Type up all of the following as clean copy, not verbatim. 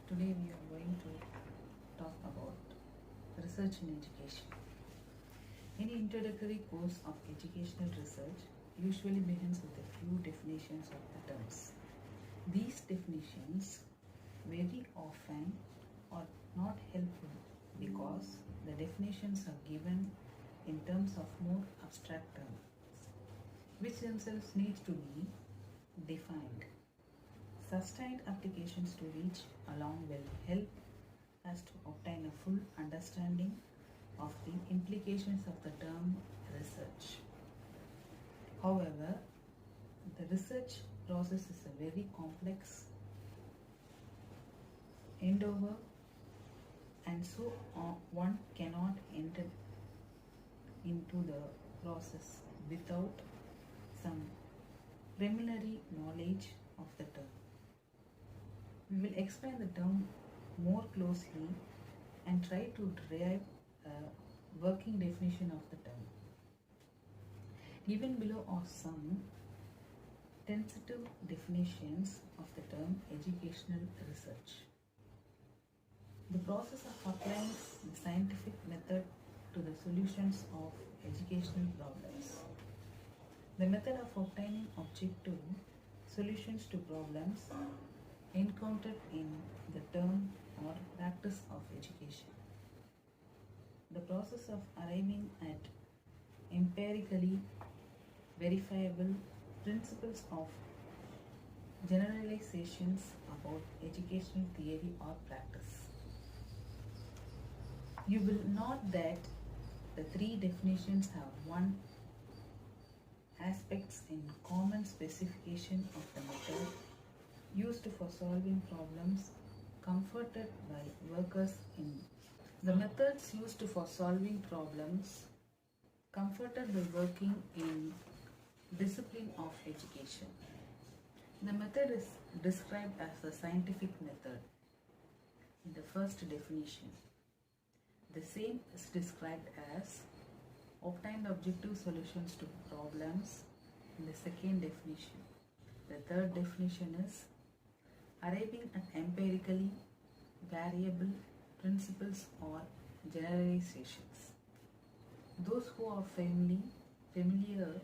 Today we are going to talk about research in education. Any introductory course of educational research usually begins with a few definitions of the terms. These definitions very often are not helpful because the definitions are given in terms of more abstract terms, which themselves needs to be defined. Sustained applications to reach along will help us to obtain a full understanding of the implications of the term research. However, the research process is a very complex endeavor, and so one cannot enter into the process without some preliminary knowledge of the term. We will explain the term more closely and try to derive a working definition of the term. Given below are some tentative definitions of the term educational research. The process of applying the scientific method to the solutions of educational problems. The method of obtaining objective solutions to problems encountered in the term or practice of education. The process of arriving at empirically verifiable principles of generalizations about educational theory or practice. You will note that the three definitions have one aspects in common specification of the method used for solving problems comforted by workers in the methods used for solving problems comforted by working in discipline of education. The method is described as a scientific method in the first definition. The same is described as obtained objective solutions to problems in the second definition. The third definition is arriving at empirically variable principles or generalizations. Those who are familiar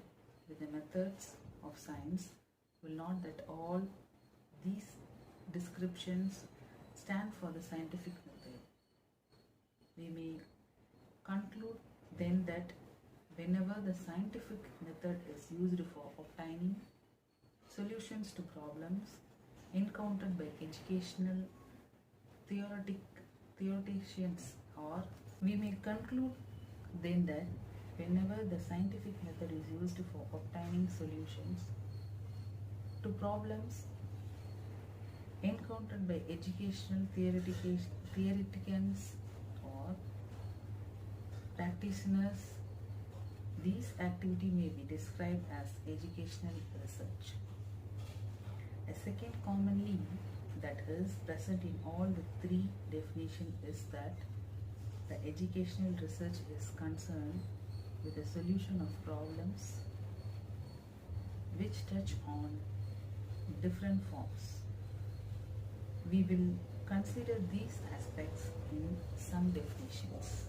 with the methods of science will note that all these descriptions stand for the scientific method. We may conclude then that whenever the scientific method is used for obtaining solutions to problems encountered by educational theoreticians, or we may conclude then that whenever the scientific method is used for obtaining solutions to problems encountered by educational theoreticians or practitioners, these activity may be described as educational research. A second commonly that is present in all the three definitions is that the educational research is concerned with the solution of problems which touch on different forms. We will consider these aspects in some definitions.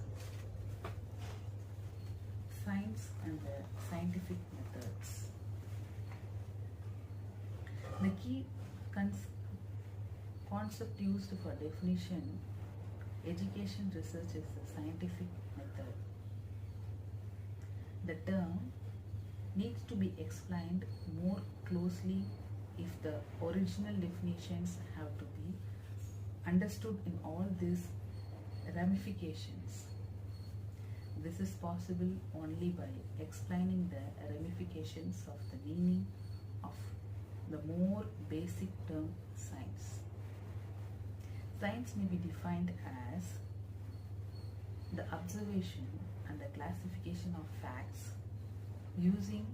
Science and the scientific methods. The key concept used for definition education research is the scientific method. The term needs to be explained more closely if the original definitions have to be understood in all these ramifications. This is possible only by explaining the ramifications of the meaning of the more basic term science. Science may be defined as the observation and the classification of facts using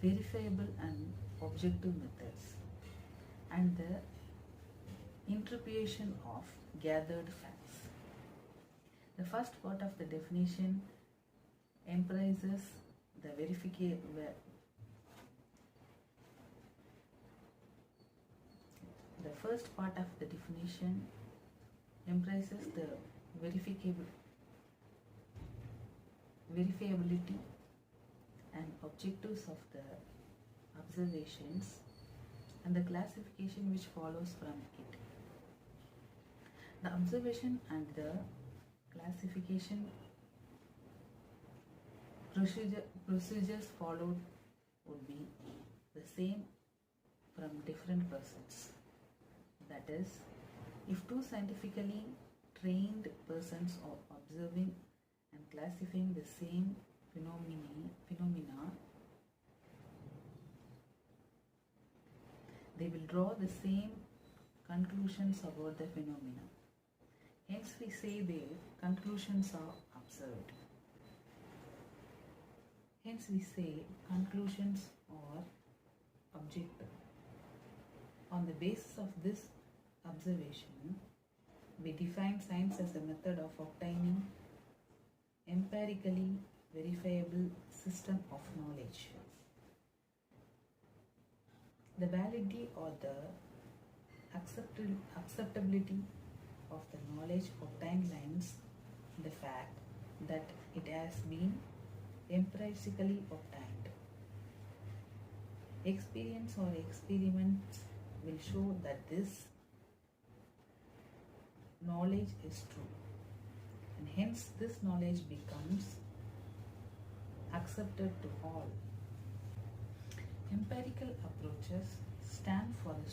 verifiable and objective methods, and the interpretation of gathered facts. The first part of the definition emphasizes the verification. The first part of the definition embraces the verifiability and objectives of the observations and the classification which follows from it. The observation and the classification procedures followed would be the same from different persons. That is, if two scientifically trained persons are observing and classifying the same phenomena, they will draw the same conclusions about the phenomena. Hence we say their conclusions are observed. Hence we say conclusions are objective. On the basis of this observation, we define science as a method of obtaining empirically verifiable system of knowledge. The validity or the acceptability of the knowledge obtained lies in the fact that it has been empirically obtained. Experience or experiments will show that this knowledge is true, and hence this knowledge becomes accepted to all. Empirical approaches stand for the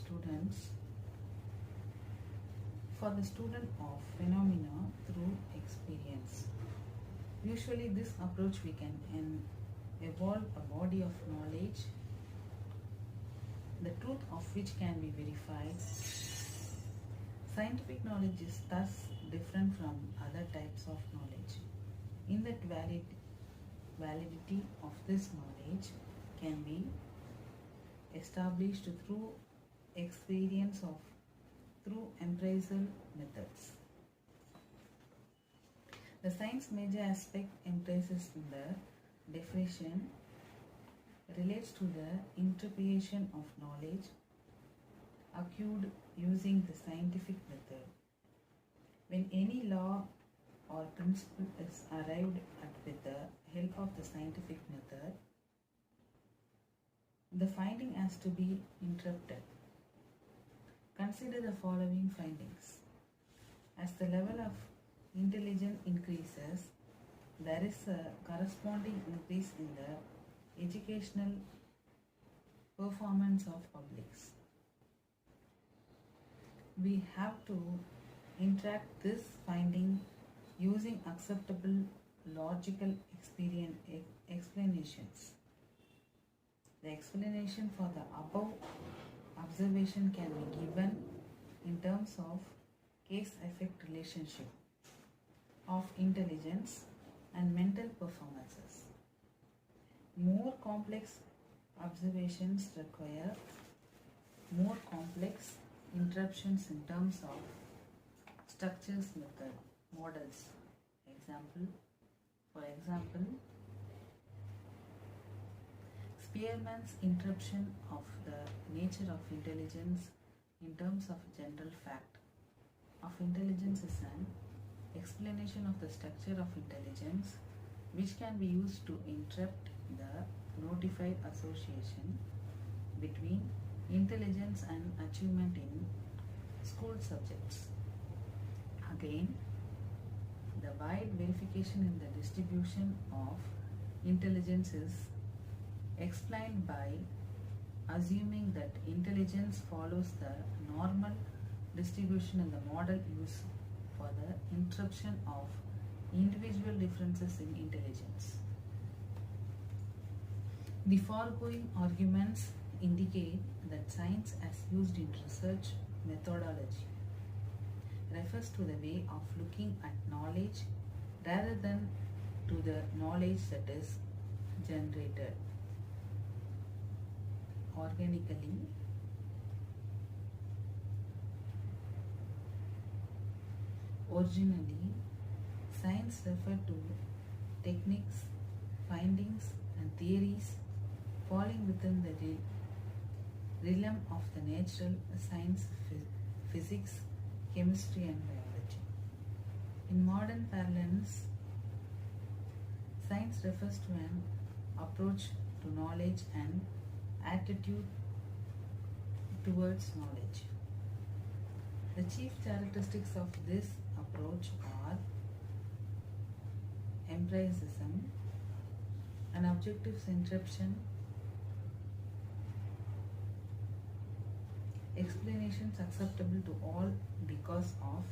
student of phenomena through experience. Usually this approach we can evolve a body of knowledge, the truth of which can be verified. Scientific knowledge is thus different from other types of knowledge, in that validity of this knowledge can be established through experience through empirical methods. The science major aspect emphasizes in the definition relates to the interpretation of knowledge acquired using the scientific method. When any law or principle is arrived at with the help of the scientific method, the finding has to be interpreted. Consider the following findings. As the level of intelligence increases, there is a corresponding increase in the educational performance of publics. We have to interact this finding using acceptable logical explanations. The explanation for the above observation can be given in terms of cause-effect relationship of intelligence and mental performances. More complex observations require more complex interruptions in terms of structures, method, models. For example, Spearman's interruption of the nature of intelligence in terms of general fact of intelligence is an explanation of the structure of intelligence which can be used to interrupt the notified association between intelligence and achievement in school subjects. Again, the wide verification in the distribution of intelligence is explained by assuming that intelligence follows the normal distribution in the model used for the interruption of individual differences in intelligence. The foregoing arguments indicate that science as used in research methodology refers to the way of looking at knowledge rather than to the knowledge that is generated organically Originally, science referred to techniques, findings and theories falling within the realm of the natural science, physics, chemistry and biology. In modern parlance, science refers to an approach to knowledge and attitude towards knowledge. The chief characteristics of this approach are empiricism, an objective centration, explanations acceptable to all because of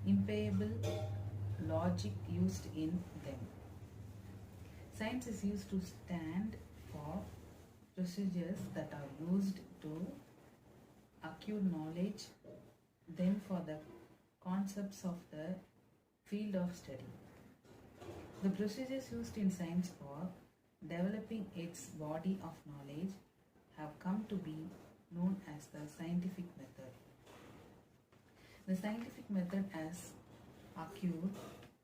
impayable logic used in them. Science is used to stand for procedures that are used to acquire knowledge, then for the concepts of the field of study. The procedures used in science for developing its body of knowledge have come to be known as the scientific method. The scientific method has acquired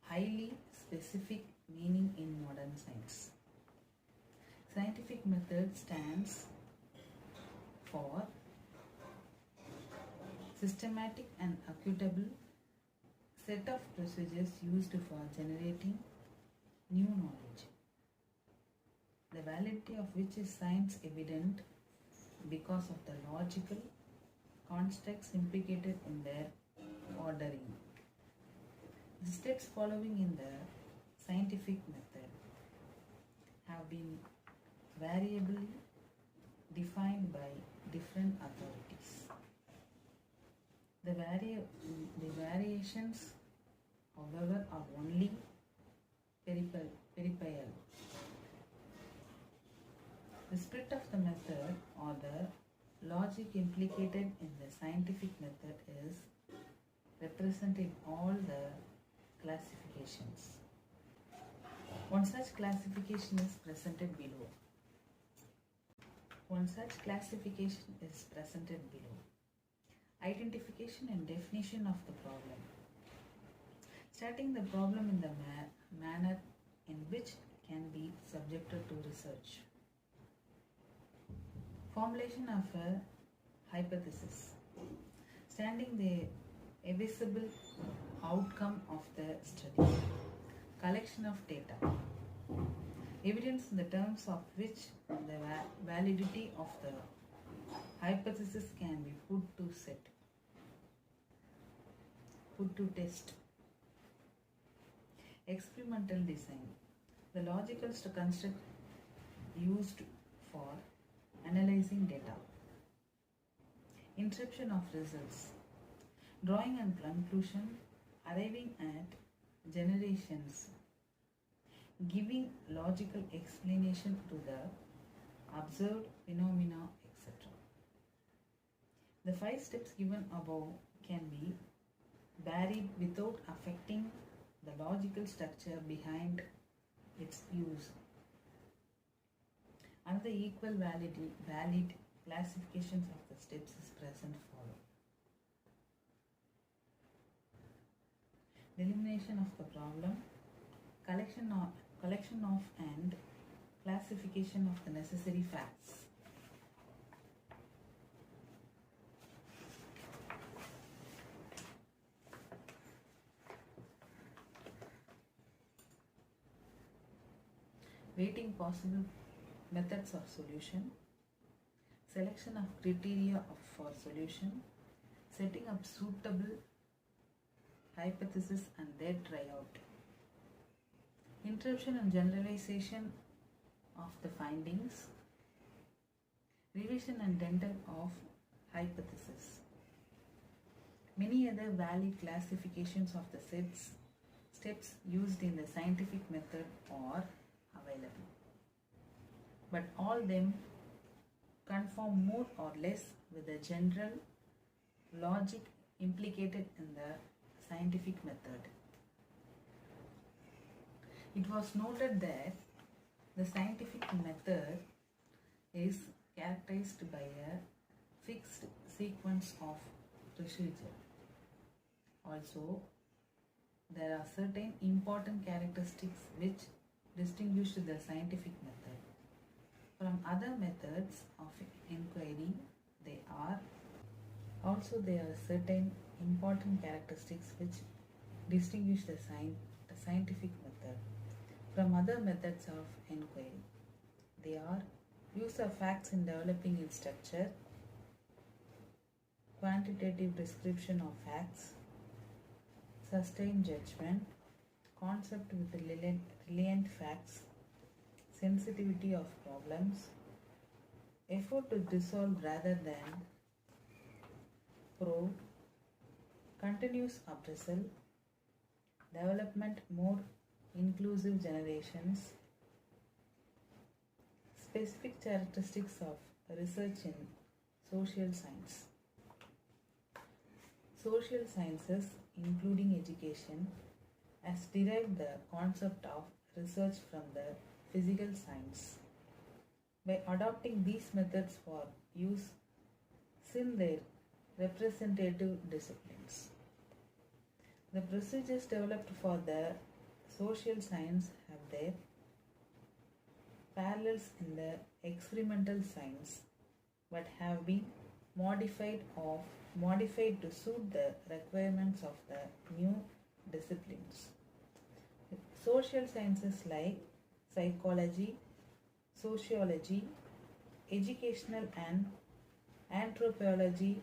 highly specific meaning in modern science. Scientific method stands for systematic and equitable set of procedures used for generating new knowledge, the validity of which is science evident because of the logical constructs implicated in their ordering. The steps following in the scientific method have been variably defined by different authorities. The variations, however, are only peripheral. The spirit of the method or the logic implicated in the scientific method is represented in all the classifications. One such classification is presented below. Identification and definition of the problem. Stating the problem in the manner in which can be subjected to research. Formulation of a hypothesis. Stating the visible outcome of the study. Collection of data. Evidence in the terms of which the validity of the hypothesis can be put to test. Experimental design. The logical construct used for analyzing data. Inception of results. Drawing and conclusion, arriving at generations, giving logical explanation to the observed phenomena, etc. The 5 steps given above can be varied without affecting the logical structure behind its use. Another equal valid classifications of the steps is present follow. Delimitation of the problem, collection of and classification of the necessary facts. Weighting possible methods of solution, selection of criteria for solution, setting up suitable hypothesis and their tryout, introduction and generalization of the findings, revision and dental of hypothesis. Many other valid classifications of the steps used in the scientific method are available, but all them conform more or less with the general logic implicated in the scientific method. It was noted that the scientific method is characterized by a fixed sequence of procedure. Also, there are certain important characteristics which distinguish the scientific method from other methods of inquiry. They are Also, there are certain important characteristics which distinguish the scientific method from other methods of inquiry. They are use of facts in developing its structure, quantitative description of facts, sustained judgment, concept with reliant facts, sensitivity of problems, effort to resolve rather than probe, continuous appraisal, development more inclusive generations, specific characteristics of research in social science. Social sciences, including education, has derived the concept of research from the physical science. By adopting these methods for use in their representative disciplines. The procedures developed for the social science have their parallels in the experimental science but have been modified to suit the requirements of the new disciplines. Social sciences like psychology, sociology, educational and anthropology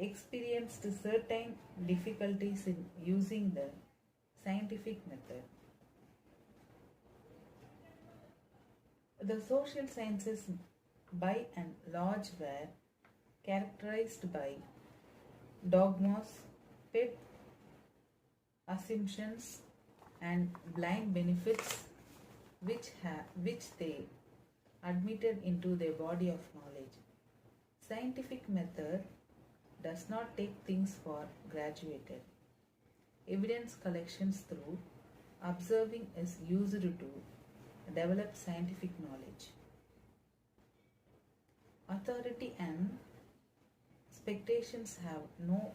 experienced certain difficulties in using the scientific method. The social sciences by and large were characterized by dogmas, pet assumptions and blind benefits which they admitted into their body of knowledge. Scientific method does not take things for graduated. Evidence collections through observing is used to develop scientific knowledge. Authority and expectations have no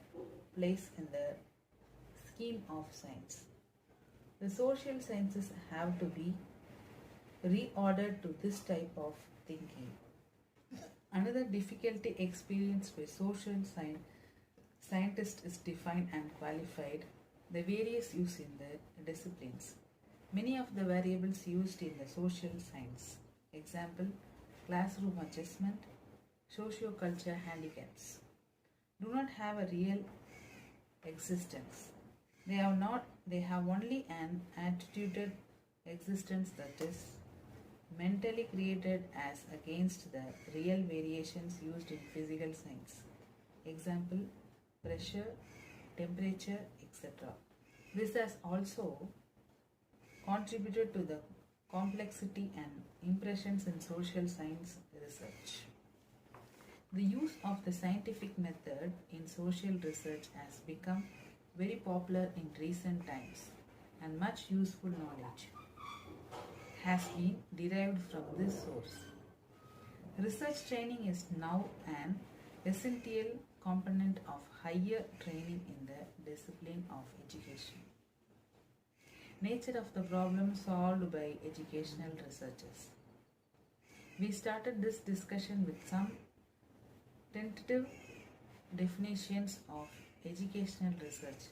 place in the scheme of science. The social sciences have to be reordered to this type of thinking. Another difficulty experienced by social scientists is defined and qualified the various use in the disciplines. Many of the variables used in the social science, example, classroom adjustment, socio-culture handicaps, do not have a real existence. They have only an attituded existence that is mentally created as against the real variations used in physical science. Example, pressure, temperature, etc. This has also contributed to the complexity and impressions in social science research. The use of the scientific method in social research has become very popular in recent times, and much useful knowledge has been derived from this source. Research training is now an essential component of higher training in the discipline of education. Nature of the problem solved by educational researchers. We started this discussion with some tentative definitions of educational research.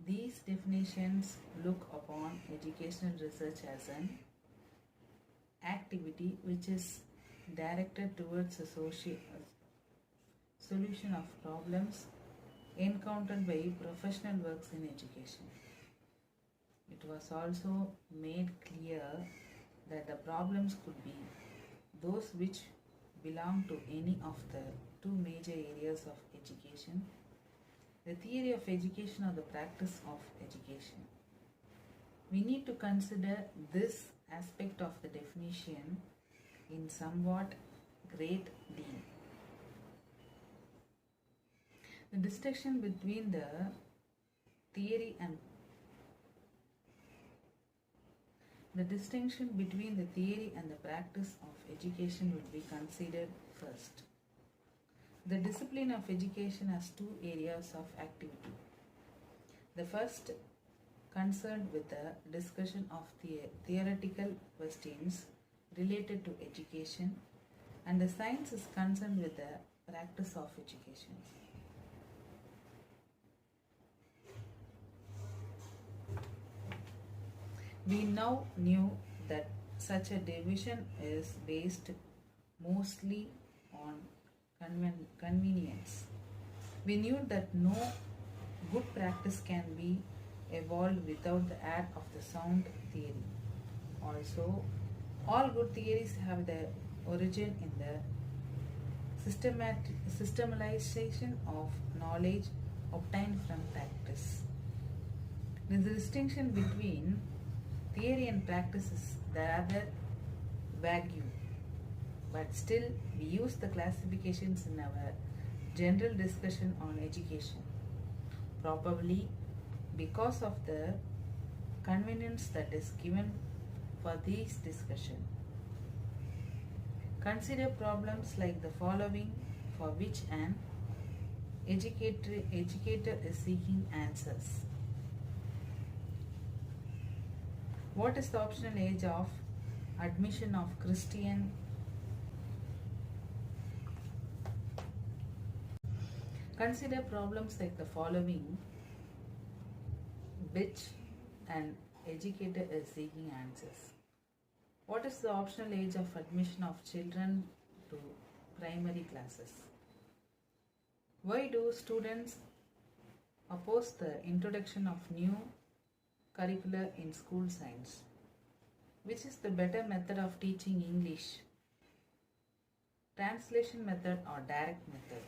These definitions look upon educational research as an activity which is directed towards a solution of problems encountered by professional works in education. It was also made clear that the problems could be those which belong to any of the two major areas of education, the theory of education or the practice of education. We need to consider this aspect of the definition in somewhat great deal. The distinction between the theory and the practice of education will be considered first. The discipline of education has two areas of activity. The first concerned with the discussion of theoretical questions related to education, and the science is concerned with the practice of education. We now knew that such a division is based mostly on convenience. We knew that no good practice can be evolved without the aid of the sound theory. Also, all good theories have their origin in the systematization of knowledge obtained from practice. The distinction between theory and practice is rather vague, but still we use the classifications in our general discussion on education, probably because of the convenience that is given for this discussion. Consider problems like the following for which an educator is seeking answers. What is the optional age of admission of Christian? Consider problems like the following which an educator is seeking answers. What is the optional age of admission of children to primary classes? Why do students oppose the introduction of new curricula in school science? Which is the better method of teaching English? Translation method or direct method?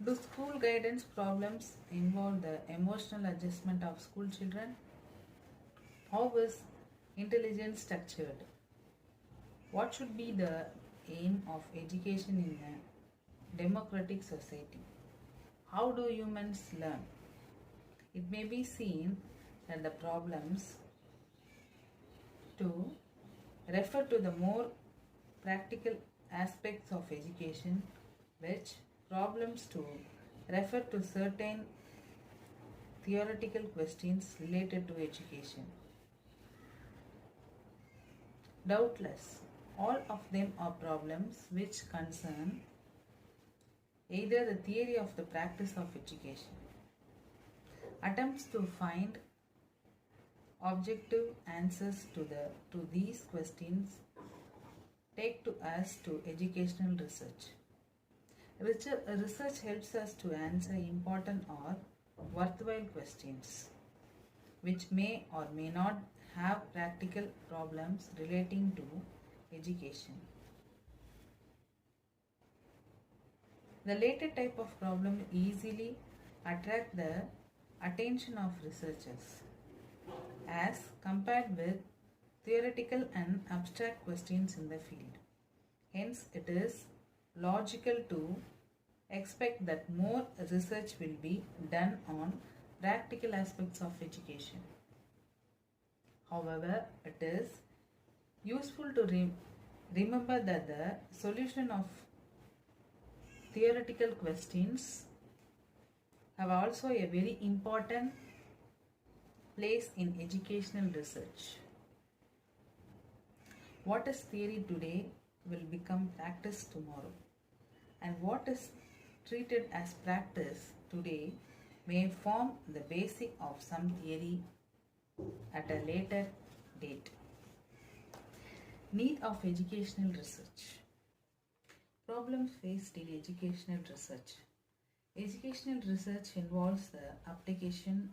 Do school guidance problems involve the emotional adjustment of school children? How is intelligence structured? What should be the aim of education in a democratic society? How do humans learn? It may be seen that the problems to refer to the more practical aspects of education, which problems to refer to certain theoretical questions related to education. Doubtless, all of them are problems which concern either the theory of the practice of education. Attempts to find objective answers to these questions take to us to educational research. Research helps us to answer important or worthwhile questions, which may or may not have practical problems relating to education. The latter type of problem easily attract the attention of researchers as compared with theoretical and abstract questions in the field. Hence, it is logical to expect that more research will be done on practical aspects of education. However, it is useful to remember that the solution of theoretical questions have also a very important place in educational research. What is theory today will become practice tomorrow, and what is treated as practice today may form the basic of some theory at a later date. Need of educational research. Problems faced in educational research. Educational research involves the application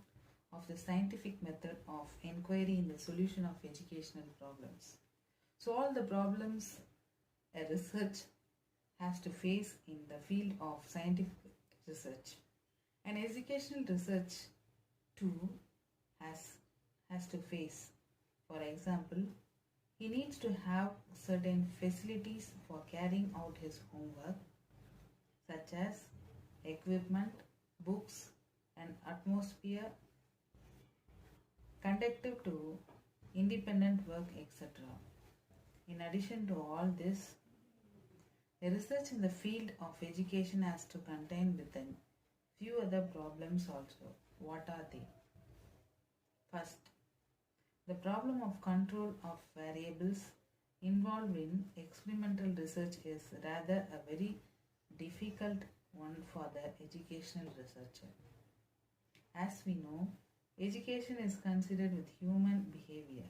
of the scientific method of inquiry in the solution of educational problems. So all the problems a research has to face in the field of scientific research. And educational research too has to face. For example, he needs to have certain facilities for carrying out his homework, such as equipment, books, and atmosphere conducive to independent work, etc. In addition to all this, the research in the field of education has to contain within few other problems also. What are they? First, The problem of control of variables involved in experimental research is rather a very difficult one for the educational researcher. As we know, education is considered with human behavior,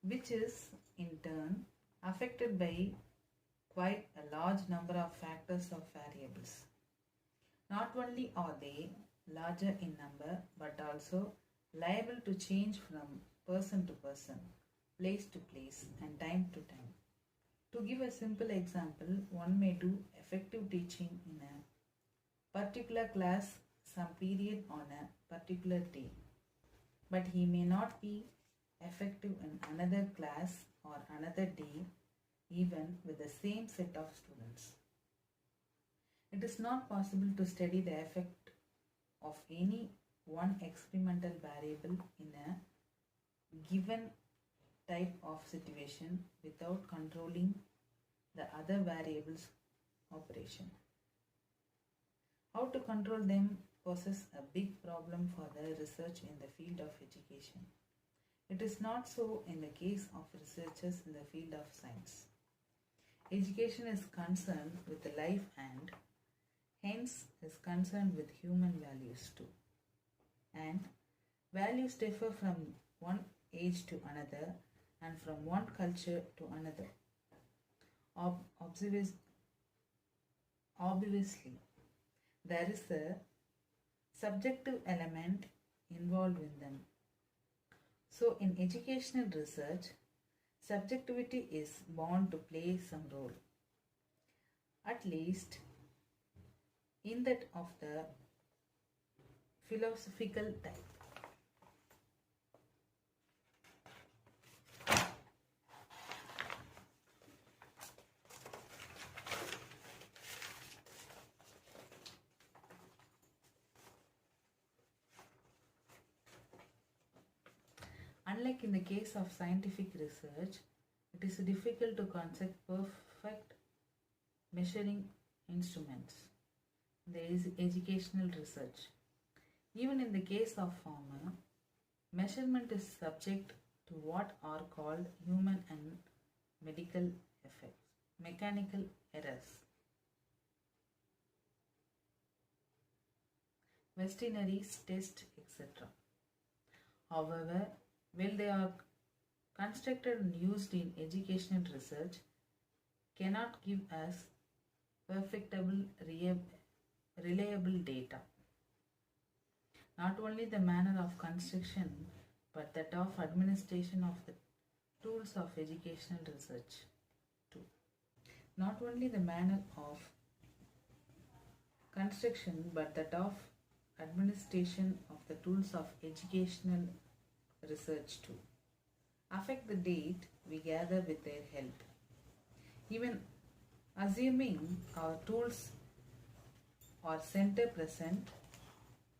which is in turn affected by quite a large number of factors or variables. Not only are they larger in number, but also liable to change from person to person, place to place, and time to time. To give a simple example, one may do effective teaching in a particular class some period on a particular day, but he may not be effective in another class or another day, even with the same set of students. It is not possible to study the effect of any one experimental variable in a given type of situation without controlling the other variables' operation. How to control them poses a big problem for the research in the field of education. It is not so in the case of researchers in the field of science. Education is concerned with life and hence is concerned with human values too. And values differ from one age to another and from one culture to another. Obviously, there is a subjective element involved in them. So, in educational research, subjectivity is bound to play some role, at least in that of the philosophical type. Unlike in the case of scientific research, it is difficult to construct perfect measuring instruments. There is educational research. Even in the case of former, measurement is subject to what are called human and medical effects, mechanical errors, Westinari's test, etc. However, when they are constructed and used in educational research, cannot give us perfectable, reliable data. Not only the manner of construction, but that of administration of the tools of educational research too. Not only the manner of construction, but that of administration of the tools of educational research too affect the data we gather with their help. Even assuming our tools are center present,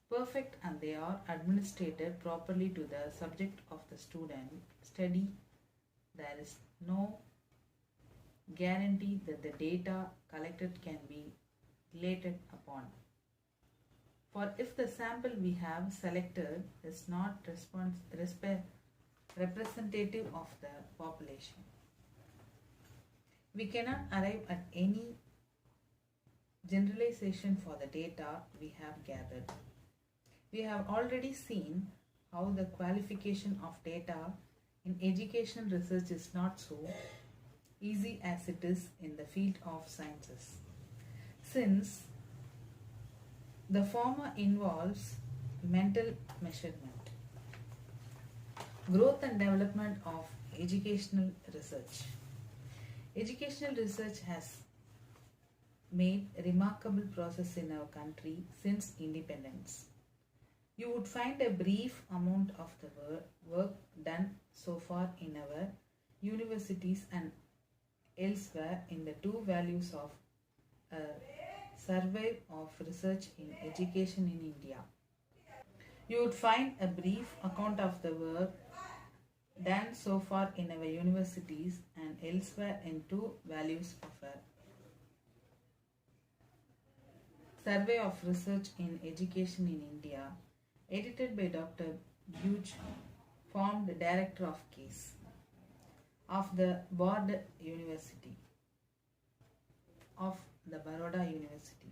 perfect, and they are administered properly to the subject of the student study, there is no guarantee that the data collected can be related upon. For if the sample we have selected is not representative of the population, we cannot arrive at any generalization for the data we have gathered. We have already seen how the qualification of data in education research is not so easy as it is in the field of sciences, since the former involves mental measurement. Growth and development of educational research. Educational research has made a remarkable process in our country since independence. You would find a brief amount of the work done so far in our universities and elsewhere in the two values of a survey of research in education in India. You would find a brief account of the work done so far in our universities and elsewhere in two values of a survey of research in education in India, edited by Dr. Hughes, formed Director of Case of the Board University of the Baroda University.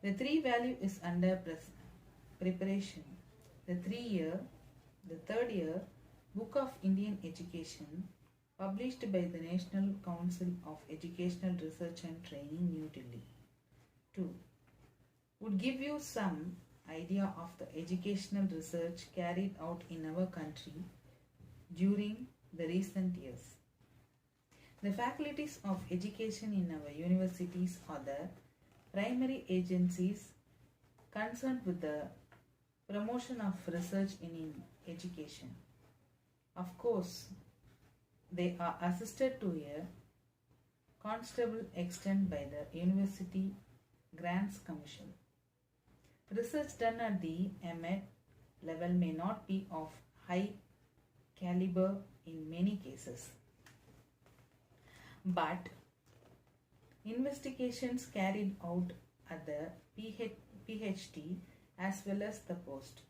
The 3 value is under preparation. The 3rd year Book of Indian Education, published by the National Council of Educational Research and Training, New Delhi. 2. Would give you some idea of the educational research carried out in our country during the recent years. The faculties of education in our universities are the primary agencies concerned with the promotion of research in education. Of course, they are assisted to a considerable extent by the University Grants Commission. Research done at the MEd level may not be of high caliber in many cases, but investigations carried out at the PhD as well as the post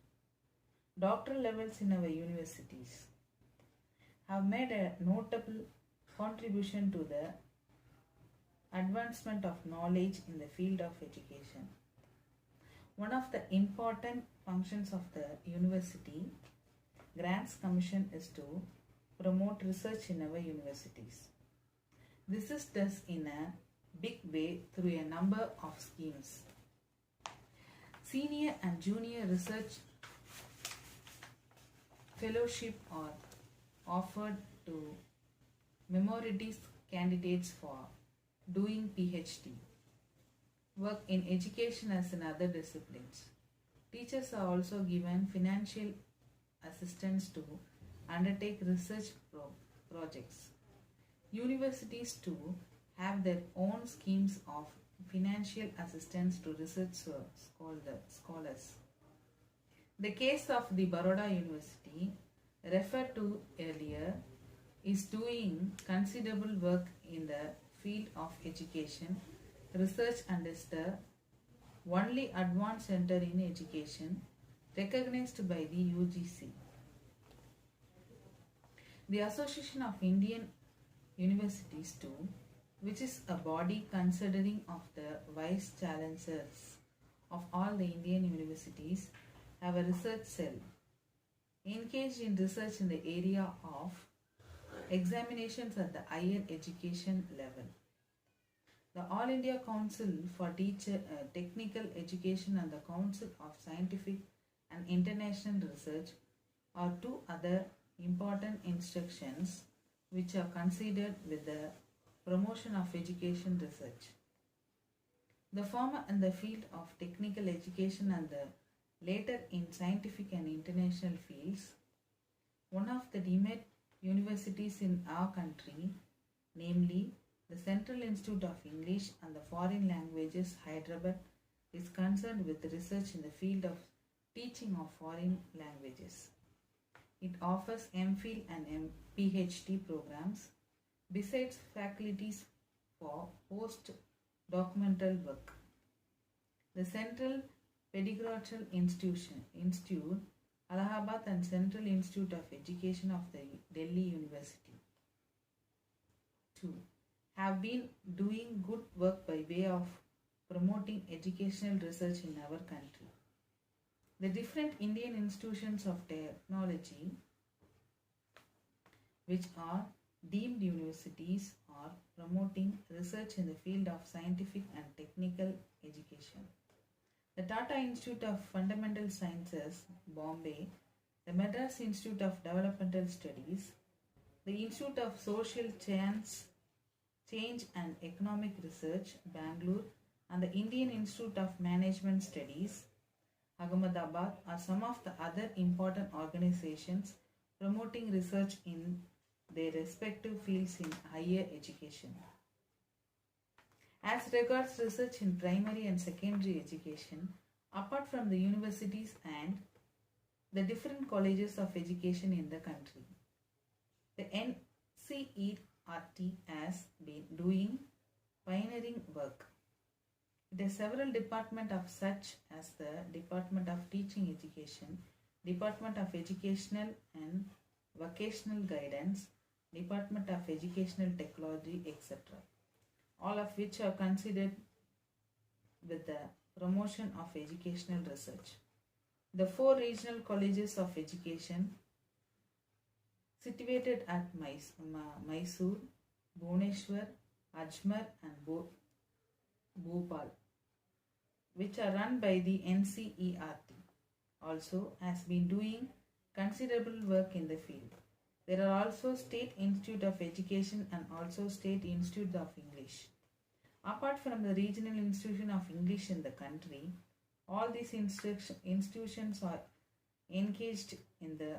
doctoral levels in our universities have made a notable contribution to the advancement of knowledge in the field of education. One of the important functions of the University Grants Commission is to promote research in our universities. This is done in a big way through a number of schemes. Senior and junior research fellowship are offered to meritorious candidates for doing PhD work in education as in other disciplines. Teachers are also given financial assistance to undertake research projects. Universities too have their own schemes of financial assistance to research scholars. The case of the Baroda University, referred to earlier, is doing considerable work in the field of education research and is the only advanced center in education recognized by the UGC. The Association of Indian Universities too, which is a body considering of the vice chancellors of all the Indian universities, have a research cell engaged in research in the area of examinations at the higher education level. The All India Council for Technical Education and the Council of Scientific and International Research are 2 other important institutions which are considered with the promotion of education research. The former in the field of technical education and the later in scientific and international fields. One of the deemed universities in our country, namely the Central Institute of English and the Foreign Languages, Hyderabad, is concerned with research in the field of teaching of foreign languages. It offers MPhil and PhD programs, besides faculties for post-documental work. The Central Pedagogical Institute, Allahabad and Central Institute of Education of the Delhi University 2 have been doing good work by way of promoting educational research in our country. The different Indian institutions of technology, which are deemed universities, are promoting research in the field of scientific and technical education. The Tata Institute of Fundamental Sciences, Bombay, the Madras Institute of Developmental Studies, the Institute of Social Change and Economic Research, Bangalore, and the Indian Institute of Management Studies, Ahmedabad, are some of the other important organizations promoting research in their respective fields in higher education. As regards research in primary and secondary education, apart from the universities and the different colleges of education in the country, the NCERT has been doing pioneering work. It has several departments of such as the Department of Teaching Education, Department of Educational and Vocational Guidance, Department of Educational Technology, etc. All of which are considered with the promotion of educational research. The 4 regional colleges of education situated at Mysore, Bhubaneswar, Ajmer and Bhopal, which are run by the NCERT, also has been doing considerable work in the field. There are also State Institute of Education and also State Institute of English. Apart from the regional institution of English in the country, all these institutions are engaged in the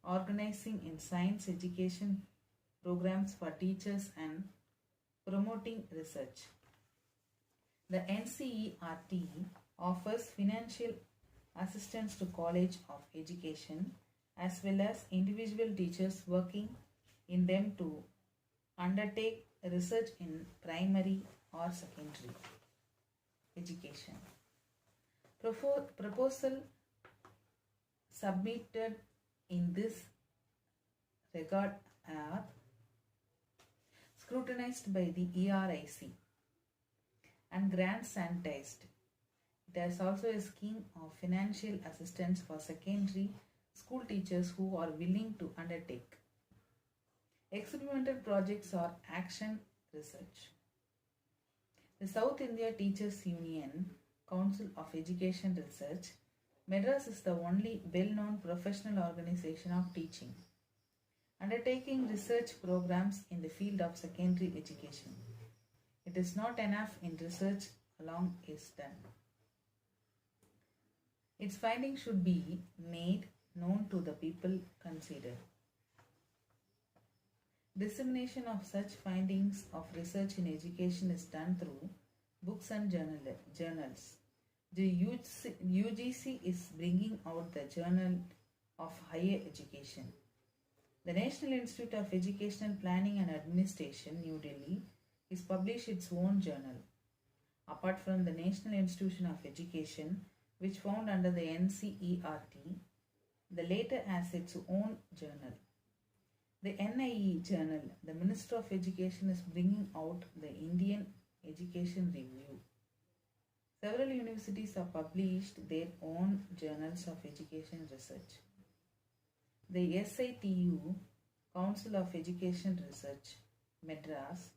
organizing in science education programs for teachers and promoting research. The NCERT offers financial assistance to College of Education as well as individual teachers working in them to undertake research in primary or secondary education. Proposal submitted in this regard are scrutinized by the ERIC and grants sanitized. There is also a scheme of financial assistance for secondary school teachers who are willing to undertake. Experimental projects or action research. The South India Teachers Union Council of Education Research, Madras is the only well-known professional organization of teaching, undertaking research programs in the field of secondary education. It is not enough in research alone is done. Its findings should be made known to the people considered. Dissemination of such findings of research in education is done through books and journals. The UGC is bringing out the Journal of Higher Education. The National Institute of Educational Planning and Administration, New Delhi, is published its own journal. Apart from the National Institution of Education, which found under the NCERT, the latter has its own journal. The NIE journal, the Minister of Education is bringing out the Indian Education Review. Several universities have published their own journals of education research. The SITU, Council of Education Research, Madras,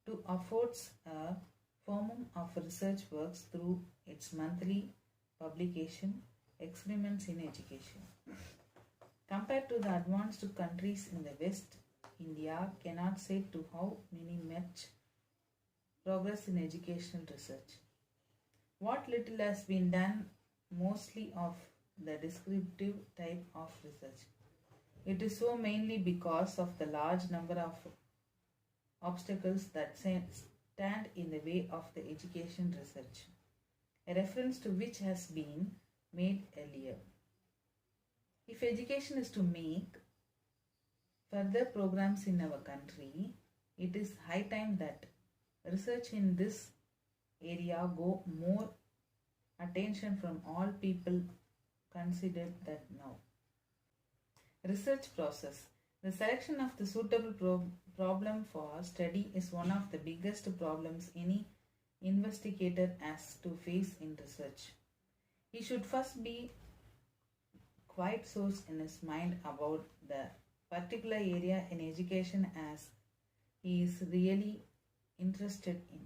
to affords a forum of research works through its monthly publication, Experiments in Education. Compared to the advanced countries in the West, India cannot say to how many much progress in educational research. What little has been done, mostly of the descriptive type of research. It is so mainly because of the large number of obstacles that stand in the way of the education research, a reference to which has been made earlier. If education is to make further programs in our country, it is high time that research in this area go more attention from all people considered that now. Research process. The selection of the suitable problem for study is one of the biggest problems any investigator has to face in research. He should first be quite source in his mind about the particular area in education as he is really interested in.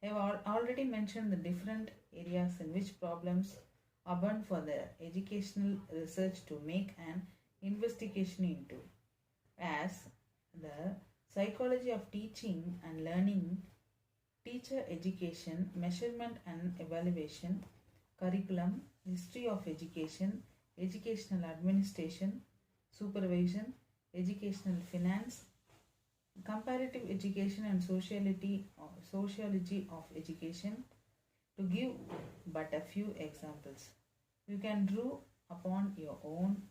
I have already mentioned the different areas in which problems are born for the educational research to make an investigation into, as the psychology of teaching and learning, teacher education, measurement and evaluation, curriculum, history of education, educational administration, supervision, educational finance, comparative education and sociology of education, to give but a few examples. You can draw upon your own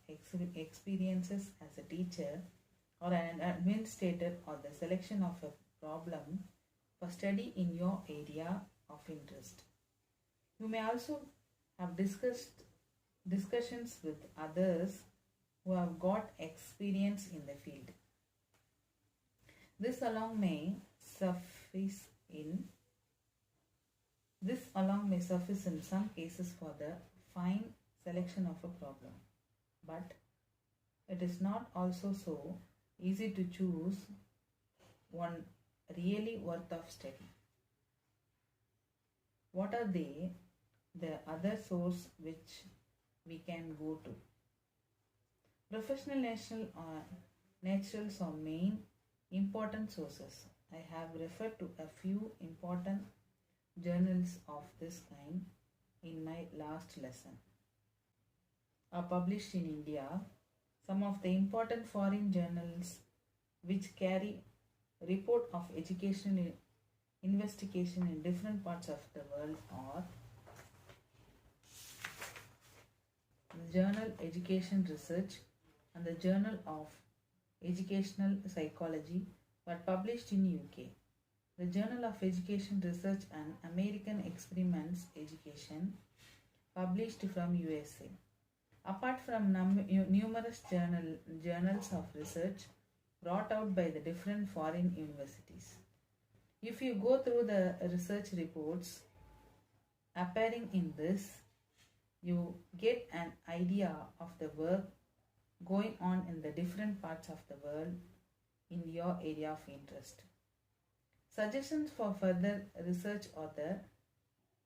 experiences as a teacher or an administrator or the selection of a problem for study in your area of interest. You may also have discussed discussions with others who have got experience in the field. This alone may suffice in some cases for the fine selection of a problem, but it is not also so easy to choose one really worth of study. What are they? The other source which we can go to. Professional naturals are main important sources. I have referred to a few important journals of this kind in my last lesson. Are published in India. Some of the important foreign journals which carry report of educational investigation in different parts of the world are the Journal Education Research and the Journal of Educational Psychology were published in UK. The Journal of Education Research and American Experiments Education published from USA. Apart from numerous journals of research brought out by the different foreign universities. If you go through the research reports appearing in this, you get an idea of the work going on in the different parts of the world in your area of interest. Suggestions for further research are there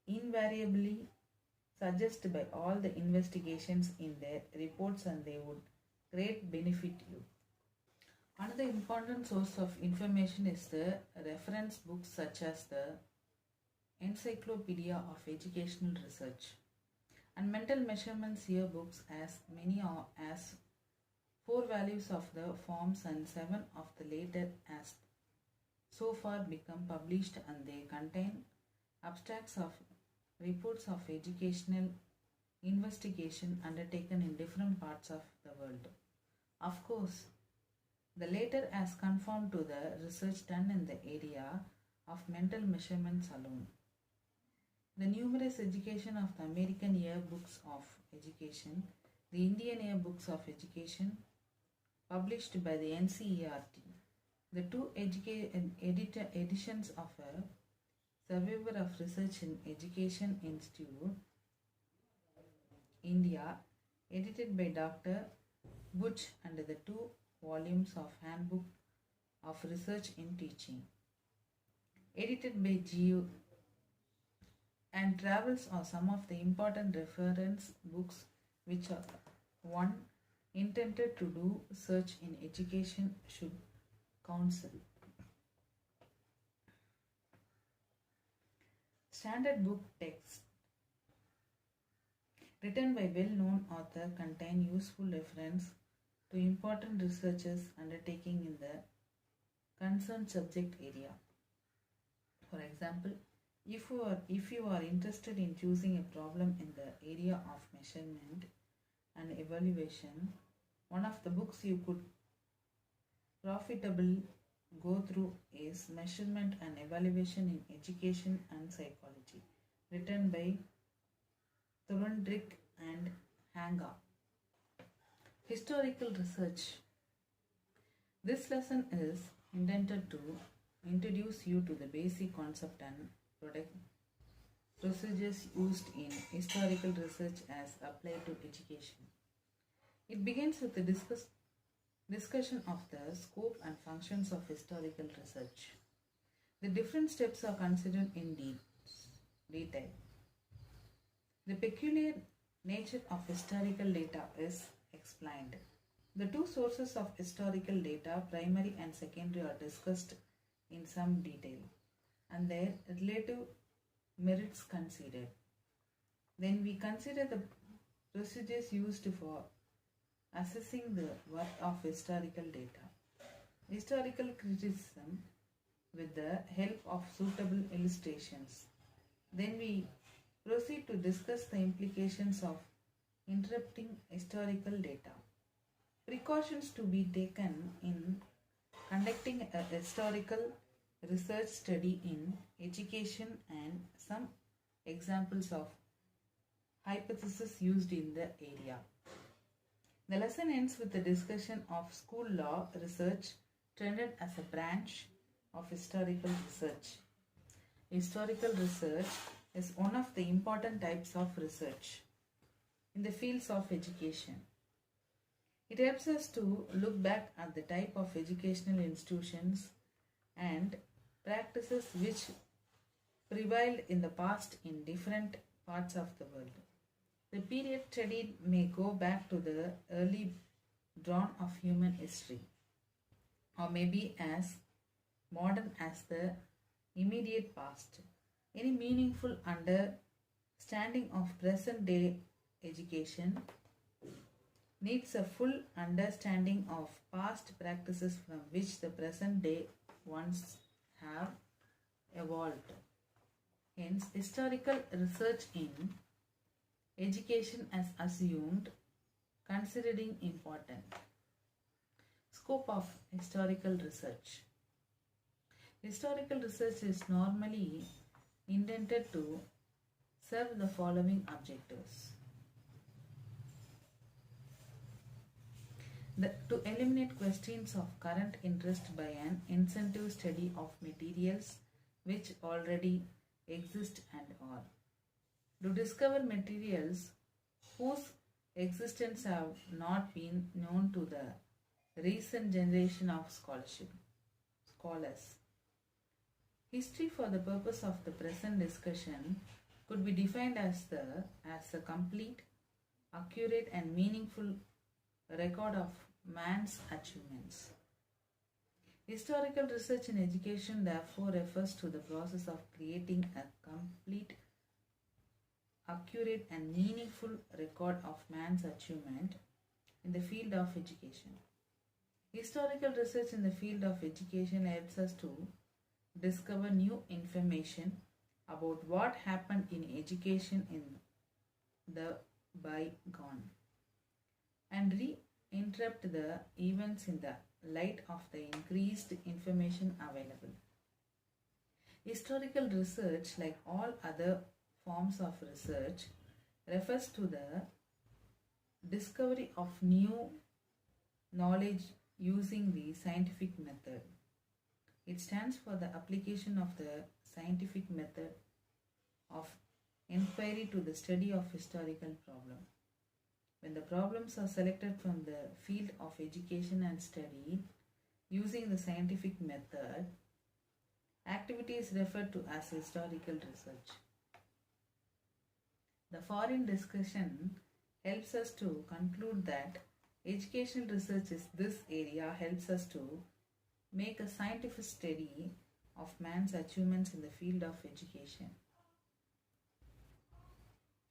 invariably suggested by all the investigations in their reports, and they would great benefit you. Another important source of information is the reference books such as the Encyclopedia of Educational Research and Mental Measurements yearbooks, as many are as 4 values of the forms and 7 of the later as so far become published, and they contain abstracts of reports of educational investigation undertaken in different parts of the world. Of course, the latter as conformed to the research done in the area of mental measurements alone. The numerous education of the American yearbooks of education, the Indian yearbooks of education published by the NCERT, the 2 editions of a Survivor of Research in Education Institute, India, edited by Dr. Butch, and the 2 volumes of Handbook of Research in Teaching, edited by GU, and Travels are some of the important reference books which are one intended to do search in education should counsel. Standard book text written by well-known author contain useful reference to important researches undertaking in the concerned subject area. For example, if you are interested in choosing a problem in the area of measurement and evaluation, one of the books you could profitably go through is Measurement and Evaluation in Education and Psychology, written by Thorndrick and Hanga. Historical research. This lesson is intended to introduce you to the basic concept and procedures used in historical research as applied to education. It begins with the discussion of the scope and functions of historical research. The different steps are considered in detail. The peculiar nature of historical data is explained. The 2 sources of historical data, primary and secondary, are discussed in some detail and their relative merits considered. Then we consider the procedures used for assessing the worth of historical data. Historical criticism with the help of suitable illustrations. Then we proceed to discuss the implications of interpreting historical data. Precautions to be taken in conducting a historical research study in education, and some examples of hypothesis used in the area. The lesson ends with a discussion of school law research trended as a branch of historical research. Historical research is one of the important types of research in the fields of education. It helps us to look back at the type of educational institutions and practices which prevailed in the past in different parts of the world. The period studied may go back to the early dawn of human history, or may be as modern as the immediate past. Any meaningful understanding of present day education needs a full understanding of past practices from which the present day ones have evolved. Hence, historical research in education is assumed, considering important. Scope of historical research. Historical research is normally intended to serve the following objectives. To eliminate questions of current interest by an incentive study of materials which already exist and are. To discover materials whose existence have not been known to the recent generation of scholars. History for the purpose of the present discussion could be defined as a complete, accurate and meaningful record of man's achievements. Historical research in education therefore refers to the process of creating a complete, accurate and meaningful record of man's achievement in the field of education. Historical research in the field of education helps us to discover new information about what happened in education in the bygone and reinterpret the events in the light of the increased information available. Historical research, like all other forms of research, refers to the discovery of new knowledge using the scientific method. It stands for the application of the scientific method of inquiry to the study of historical problem. When the problems are selected from the field of education and study using the scientific method, activity is referred to as historical research. The foreign discussion helps us to conclude that educational research is this area helps us to make a scientific study of man's achievements in the field of education.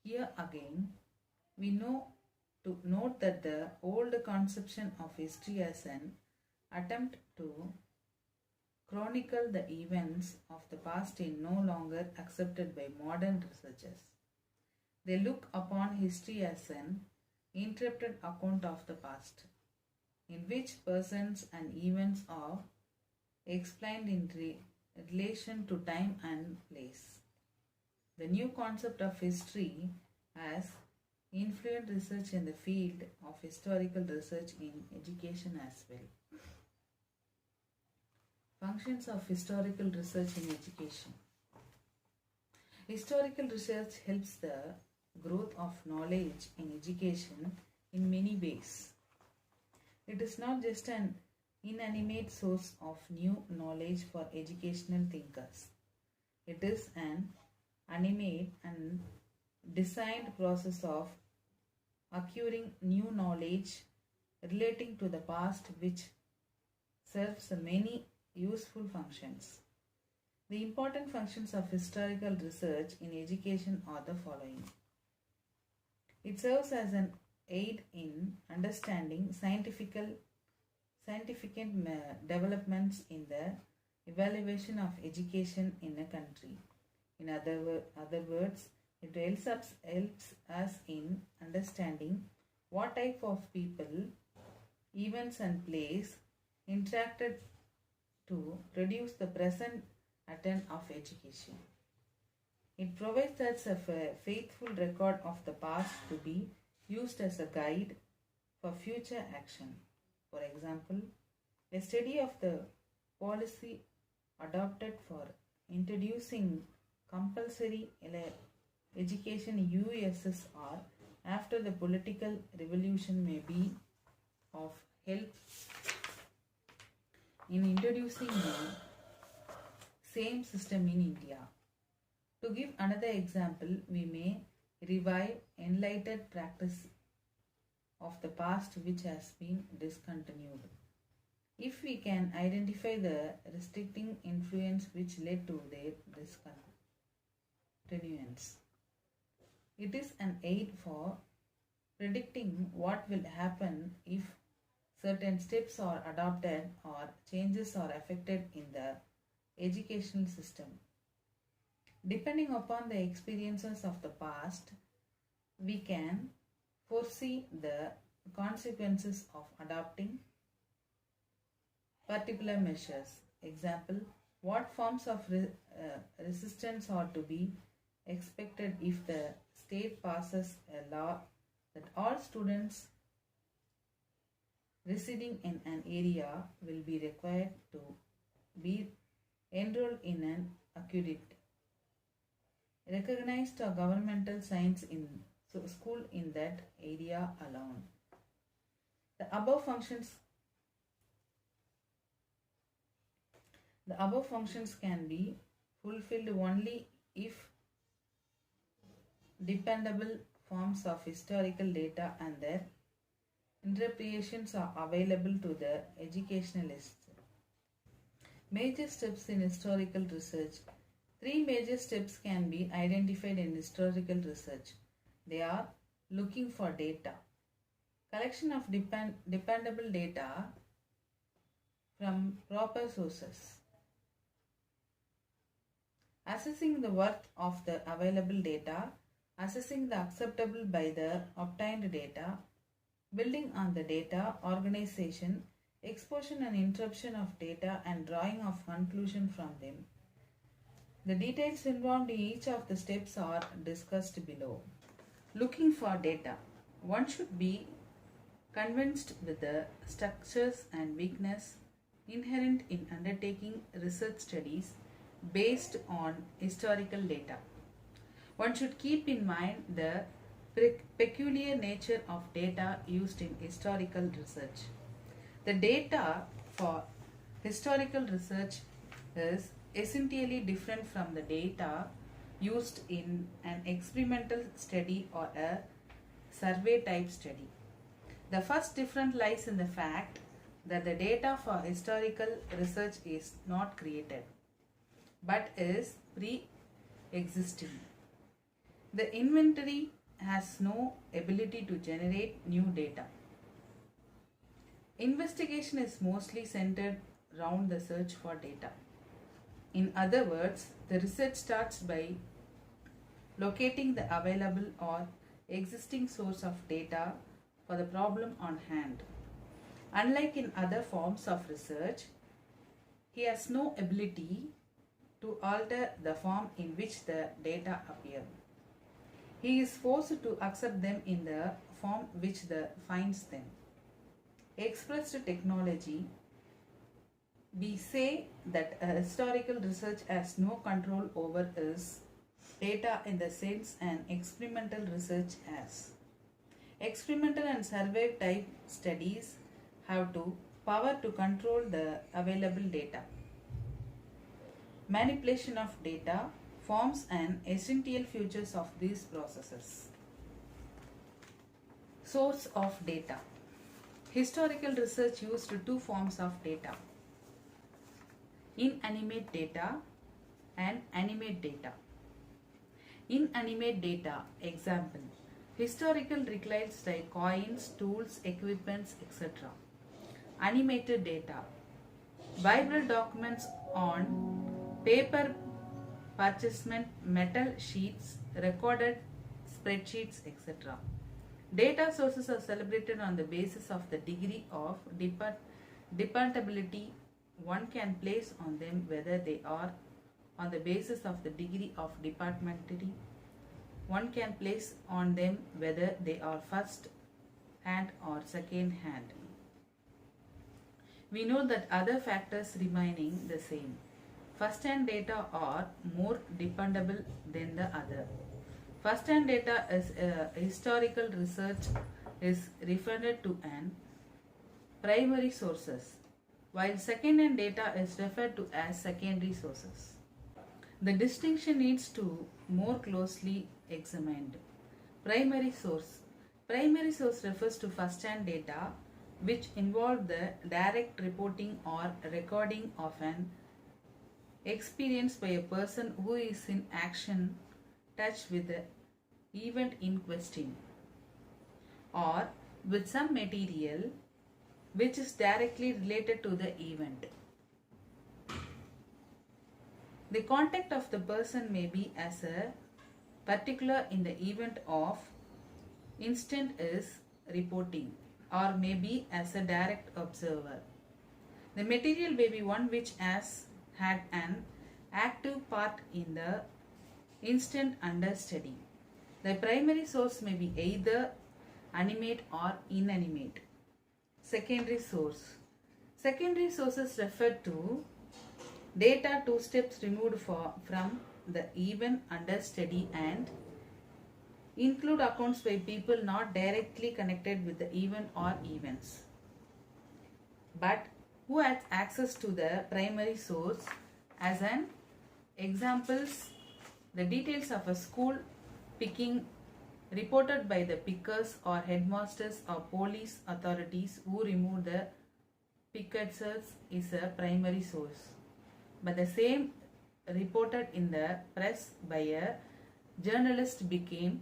Here again, we to note that the old conception of history as an attempt to chronicle the events of the past is no longer accepted by modern researchers. They look upon history as an interpreted account of the past, in which persons and events are explained in relation to time and place. The new concept of history has influenced research in the field of historical research in education as well. Functions of historical research in education. Historical research helps the growth of knowledge in education in many ways. It is not just an inanimate source of new knowledge for educational thinkers. It is an animate and designed process of acquiring new knowledge relating to the past which serves many useful functions. The important functions of historical research in education are the following. It serves as an aid in understanding scientific developments in the evaluation of education in a country. In other words, it helps us in understanding what type of people, events and place interacted to produce the present attempt of education. It provides us a faithful record of the past to be used as a guide for future action. For example, a study of the policy adopted for introducing compulsory education in USSR after the political revolution may be of help in introducing the same system in India. To give another example, we may revive enlightened practice of the past which has been discontinued. If we can identify the restricting influence which led to their discontinuance, it is an aid for predicting what will happen if certain steps are adopted or changes are affected in the educational system. Depending upon the experiences of the past, we can foresee the consequences of adopting particular measures. Example, what forms of resistance are to be expected if the state passes a law that all students residing in an area will be required to be enrolled in an accredited recognized governmental science in school in that area alone. The above functions can be fulfilled only if dependable forms of historical data and their interpretations are available to the educationalists. Major steps in historical research. 3 major steps can be identified in historical research. They are looking for data, collection of dependable data from proper sources, assessing the worth of the available data, assessing the acceptable by the obtained data, building on the data, organization, exposure and interruption of data and drawing of conclusion from them. The details involved in each of the steps are discussed below. Looking for data. One should be convinced with the structures and weakness inherent in undertaking research studies based on historical data. One should keep in mind the peculiar nature of data used in historical research. The data for historical research is essentially different from the data used in an experimental study or a survey type study. The first difference lies in the fact that the data for historical research is not created but is pre-existing. The inventory has no ability to generate new data. Investigation is mostly centered around the search for data. In other words, the research starts by locating the available or existing source of data for the problem on hand. Unlike in other forms of research, he has no ability to alter the form in which the data appear. He is forced to accept them in the form which finds them. Expressed technology, we say that a historical research has no control over its data in the sense an experimental research has. Experimental and survey type studies have to power to control the available data. Manipulation of data forms an essential features of these processes. Source of data. Historical research used 2 forms of data: inanimate data and animate data. Inanimate data, example, historical relics like coins, tools, equipments, etc. Animated data, Bible documents on paper, parchment, metal sheets, recorded spreadsheets, etc. Data sources are celebrated on the basis of the degree of dependability one can place on them, whether they are on the basis of the degree of departmentality one can place on them, whether they are first hand or second hand. We know that other factors remaining the same. First hand data are more dependable than the other. First hand data is historical research is referred to an primary sources, while second hand data is referred to as secondary sources. The distinction needs to more closely examined. Primary source. Primary source refers to first hand data which involve the direct reporting or recording of an experience by a person who is in action touch with the event in question, or with some material which is directly related to the event. The contact of the person may be as a particular in the event of instant is reporting, or may be as a direct observer. The material may be one which has had an active part in the instant under study. The primary source may be either animate or inanimate. Secondary source. Secondary sources refer to data 2 steps removed from the event under study and include accounts by people not directly connected with the event or events, but who has access to the primary source. As an examples, the details of a school picking reported by the pickers or headmasters or police authorities who removed the pickets is a primary source, but the same reported in the press by a journalist became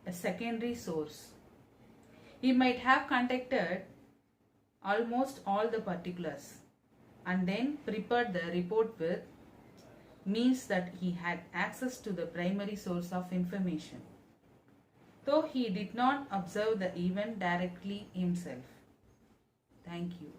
a secondary source. He might have contacted almost all the particulars and then prepared the report with means that he had access to the primary source of information, though he did not observe the event directly himself. Thank you.